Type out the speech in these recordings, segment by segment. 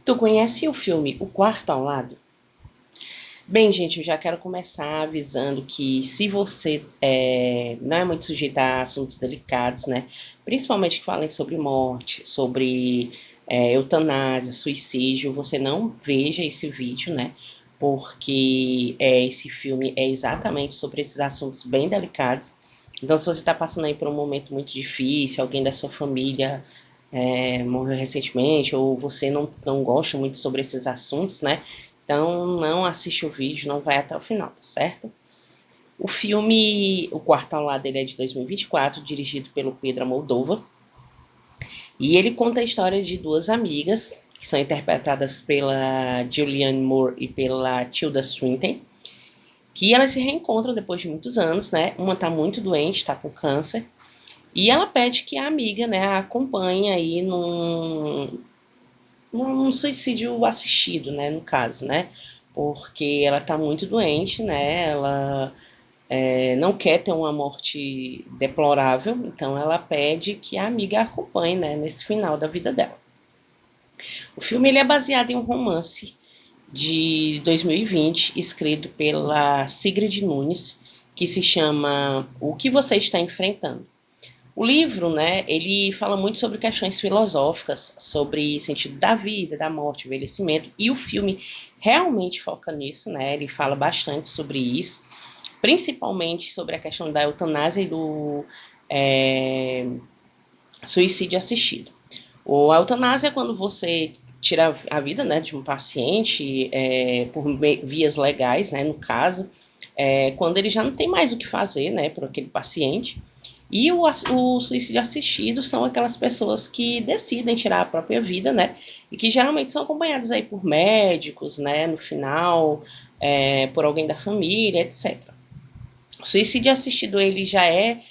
Tu conhece o filme O Quarto ao Lado? Bem, gente, eu já quero começar avisando que se você não é muito sujeito a assuntos delicados, né? Principalmente que falem sobre morte, sobre eutanásia, suicídio, você não veja esse vídeo, né? Porque esse filme é exatamente sobre esses assuntos bem delicados. Então, se você está passando aí por um momento muito difícil, alguém da sua família morreu recentemente, ou você não gosta muito sobre esses assuntos, né? Então não assiste o vídeo, não vai até o final, tá certo? O filme, o quarto ao lado dele é de 2024, dirigido pelo Pedro Moldova, e ele conta a história de duas amigas, que são interpretadas pela Julianne Moore e pela Tilda Swinton, que elas se reencontram depois de muitos anos, né? Uma tá muito doente, tá com câncer, e ela pede que a amiga, né, a acompanhe aí num suicídio assistido, né, no caso, né, porque ela tá muito doente, né, ela não quer ter uma morte deplorável, então ela pede que a amiga a acompanhe, né, nesse final da vida dela. O filme ele é baseado em um romance de 2020, escrito pela Sigrid Nunes, que se chama O que você está enfrentando. O livro, né, ele fala muito sobre questões filosóficas, sobre sentido da vida, da morte, envelhecimento, e o filme realmente foca nisso, né, ele fala bastante sobre isso, principalmente sobre a questão da eutanásia e do é, suicídio assistido. A eutanásia é quando você tira a vida, né, de um paciente por vias legais, né, no caso, quando ele já não tem mais o que fazer, né, por aquele paciente. E o suicídio assistido são aquelas pessoas que decidem tirar a própria vida, né? E que geralmente são acompanhadas aí por médicos, né? No final, por alguém da família, etc. O suicídio assistido ele já é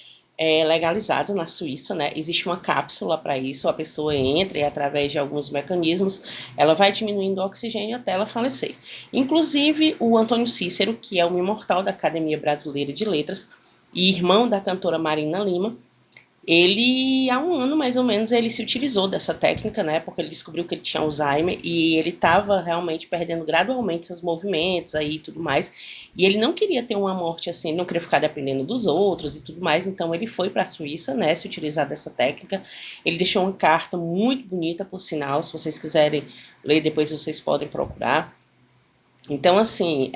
legalizado na Suíça, né? Existe uma cápsula para isso, a pessoa entra e através de alguns mecanismos ela vai diminuindo o oxigênio até ela falecer. Inclusive o Antônio Cícero, que é um imortal da Academia Brasileira de Letras e irmão da cantora Marina Lima, ele, há um ano mais ou menos, ele se utilizou dessa técnica, né? Porque ele descobriu que ele tinha Alzheimer e ele estava realmente perdendo gradualmente seus movimentos aí e tudo mais. E ele não queria ter uma morte assim, não queria ficar dependendo dos outros e tudo mais. Então ele foi para a Suíça, né? Se utilizar dessa técnica. Ele deixou uma carta muito bonita, por sinal. Se vocês quiserem ler, depois vocês podem procurar. Então, assim,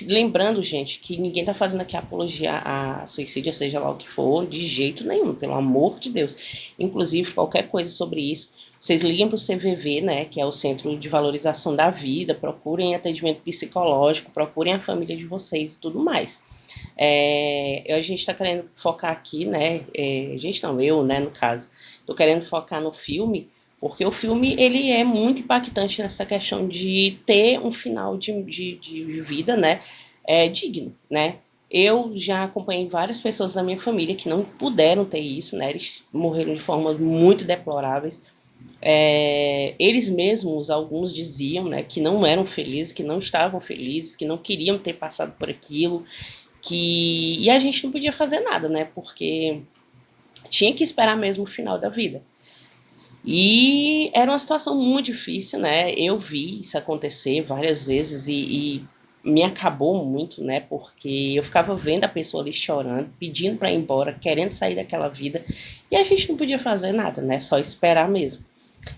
lembrando, gente, que ninguém tá fazendo aqui apologia a suicídio, seja lá o que for, de jeito nenhum, pelo amor de Deus. Inclusive, qualquer coisa sobre isso, vocês liguem para o CVV, né, que é o Centro de Valorização da Vida, procurem atendimento psicológico, procurem a família de vocês e tudo mais. A gente está querendo focar aqui, né, a gente não, eu, né, no caso, tô querendo focar no filme, porque o filme ele é muito impactante nessa questão de ter um final de vida, né, digno, né. Eu já acompanhei várias pessoas da minha família que não puderam ter isso, né, eles morreram de formas muito deploráveis. Eles mesmos, alguns diziam, né, que não eram felizes, que não estavam felizes, que não queriam ter passado por aquilo, e a gente não podia fazer nada, né, porque tinha que esperar mesmo o final da vida. E era uma situação muito difícil, né? Eu vi isso acontecer várias vezes e me acabou muito, né? Porque eu ficava vendo a pessoa ali chorando, pedindo para ir embora, querendo sair daquela vida, e a gente não podia fazer nada, né? Só esperar mesmo.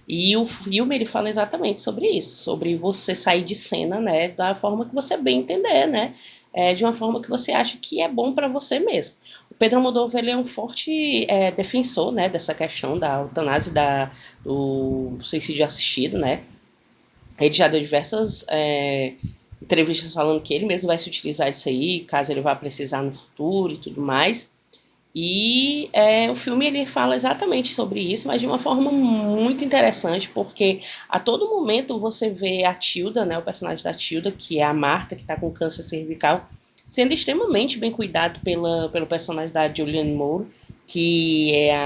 E o filme ele fala exatamente sobre isso, sobre você sair de cena, né, da forma que você bem entender, né, de uma forma que você acha que é bom para você mesmo. O Pedro Almodóvar ele é um forte defensor, né, dessa questão da eutanásia, do suicídio assistido, né. Ele já deu diversas entrevistas falando que ele mesmo vai se utilizar disso aí, caso ele vá precisar no futuro e tudo mais. E o filme ele fala exatamente sobre isso, mas de uma forma muito interessante, porque a todo momento você vê a Tilda, né, o personagem da Tilda, que é a Marta, que está com câncer cervical, sendo extremamente bem cuidado pelo personagem da Julianne Moore, que é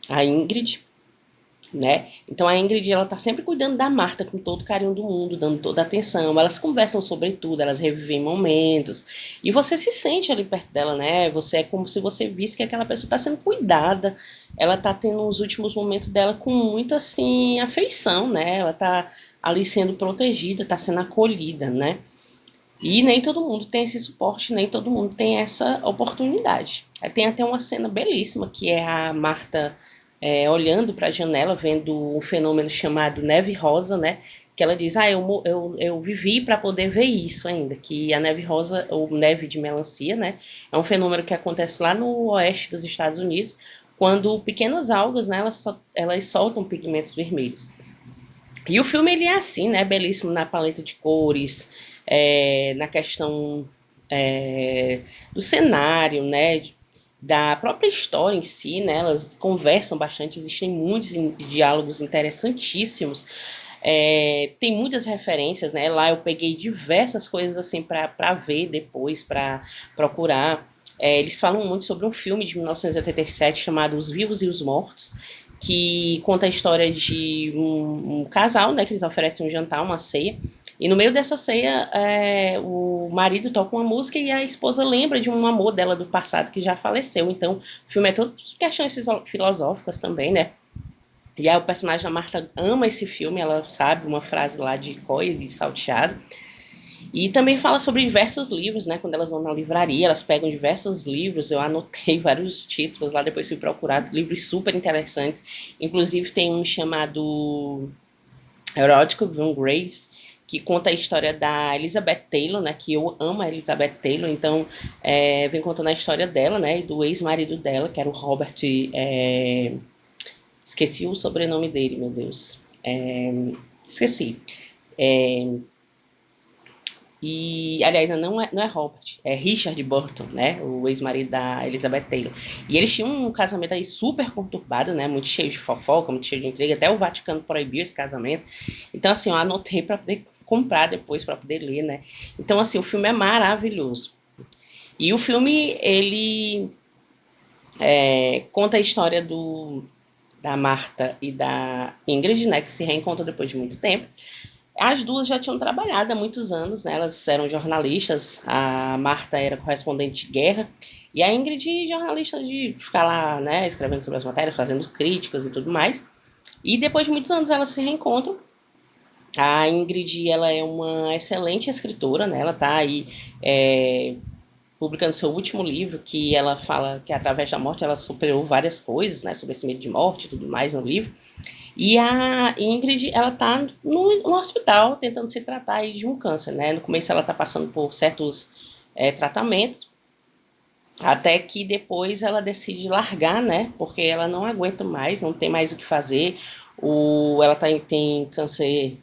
a Ingrid. né? Então a Ingrid, ela tá sempre cuidando da Marta com todo o carinho do mundo, dando toda a atenção. Elas conversam sobre tudo, elas revivem momentos. E você se sente ali perto dela, né? Você é como se você visse que aquela pessoa está sendo cuidada. Ela tá tendo os últimos momentos dela com muita assim afeição, né? Ela tá ali sendo protegida, tá sendo acolhida, né? E nem todo mundo tem esse suporte, nem todo mundo tem essa oportunidade. Aí tem até uma cena belíssima que é a Marta olhando para a janela, vendo um fenômeno chamado neve rosa, né? Que ela diz, eu vivi para poder ver isso ainda, que a neve rosa, ou neve de melancia, né? É um fenômeno que acontece lá no oeste dos Estados Unidos, quando pequenas algas, né, elas soltam pigmentos vermelhos. E o filme ele é assim, né? Belíssimo na paleta de cores, na questão do cenário, né? Da própria história em si, né? Elas conversam bastante, existem muitos diálogos interessantíssimos. Tem muitas referências, né? Lá eu peguei diversas coisas assim para ver depois, para procurar. Eles falam muito sobre um filme de 1987 chamado Os Vivos e os Mortos, que conta a história de um casal, né, que eles oferecem um jantar, uma ceia, e no meio dessa ceia o marido toca uma música e a esposa lembra de um amor dela do passado que já faleceu. Então o filme é todo questões filosóficas também, né? E aí o personagem da Marta ama esse filme, ela sabe uma frase lá de Coy, de Salteado. E também fala sobre diversos livros, né? Quando elas vão na livraria, elas pegam diversos livros. Eu anotei vários títulos lá, depois fui procurar livros super interessantes. Inclusive tem um chamado Erótico von Grace, que conta a história da Elizabeth Taylor, né? Que eu amo a Elizabeth Taylor, então vem contando a história dela, né? E do ex-marido dela, que era o Robert. Esqueci o sobrenome dele, meu Deus. Esqueci. É, E, aliás, não é Robert, é Richard Burton, né? O ex-marido da Elizabeth Taylor. E eles tinham um casamento aí super conturbado, né? Muito cheio de fofoca, muito cheio de intriga. Até o Vaticano proibiu esse casamento. Então, assim, eu anotei para poder comprar depois, para poder ler, né? Então, assim, o filme é maravilhoso. E o filme, ele conta a história da Marta e da Ingrid, né? Que se reencontram depois de muito tempo. As duas já tinham trabalhado há muitos anos, né? Elas eram jornalistas. A Marta era correspondente de guerra e a Ingrid jornalista de ficar lá, né, escrevendo sobre as matérias, fazendo críticas e tudo mais. E depois de muitos anos elas se reencontram. A Ingrid, ela é uma excelente escritora, né? Ela está aí publicando seu último livro, que ela fala que através da morte ela superou várias coisas, né, sobre esse medo de morte e tudo mais no livro. E a Ingrid, ela tá no hospital tentando se tratar aí de um câncer, né? No começo ela tá passando por certos tratamentos, até que depois ela decide largar, né? Porque ela não aguenta mais, não tem mais o que fazer. Ela tem câncer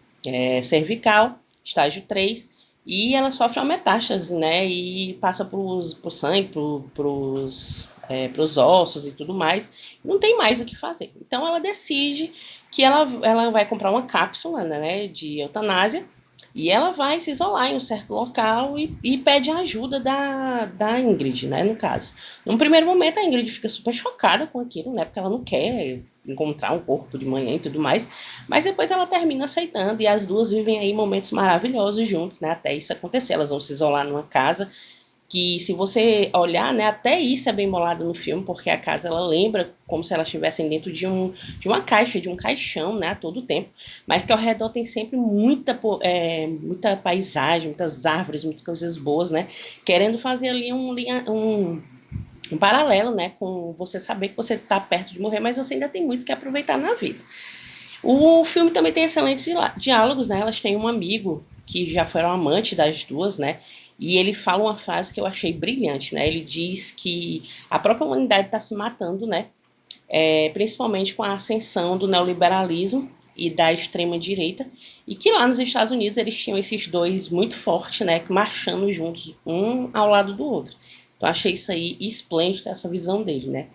cervical, estágio 3, e ela sofre uma metástase, né? E passa pro sangue, pros ossos e tudo mais. Não tem mais o que fazer. Então ela decide que ela vai comprar uma cápsula, né, de eutanásia, e ela vai se isolar em um certo local e pede a ajuda da Ingrid, né, no caso. Num primeiro momento, a Ingrid fica super chocada com aquilo, né, porque ela não quer encontrar um corpo de manhã e tudo mais, mas depois ela termina aceitando, e as duas vivem aí momentos maravilhosos juntos, né, até isso acontecer. Elas vão se isolar numa casa que, se você olhar, né, até isso é bem bolado no filme, porque a casa, ela lembra como se elas estivessem dentro de uma caixa, de um caixão, né, a todo tempo, mas que ao redor tem sempre muita paisagem, muitas árvores, muitas coisas boas, né, querendo fazer ali um paralelo, né, com você saber que você está perto de morrer, mas você ainda tem muito que aproveitar na vida. O filme também tem excelentes diálogos, né? Elas têm um amigo que já foram amante das duas, né? E ele fala uma frase que eu achei brilhante, né? Ele diz que a própria humanidade está se matando, né? Principalmente com a ascensão do neoliberalismo e da extrema direita, e que lá nos Estados Unidos eles tinham esses dois muito fortes, né? Marchando juntos, um ao lado do outro. Então achei isso aí esplêndido, essa visão dele, né?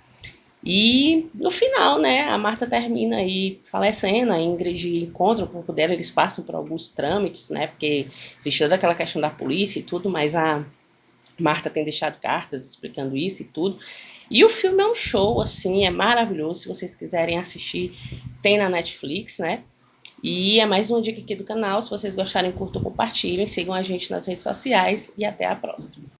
E no final, né, a Marta termina aí falecendo, a Ingrid encontra o corpo dela, eles passam por alguns trâmites, né, porque existe toda aquela questão da polícia e tudo, mas Marta tem deixado cartas explicando isso e tudo. E o filme é um show, assim, é maravilhoso. Se vocês quiserem assistir, tem na Netflix, né? E é mais uma dica aqui do canal. Se vocês gostarem, curtam, compartilhem, sigam a gente nas redes sociais e até a próxima.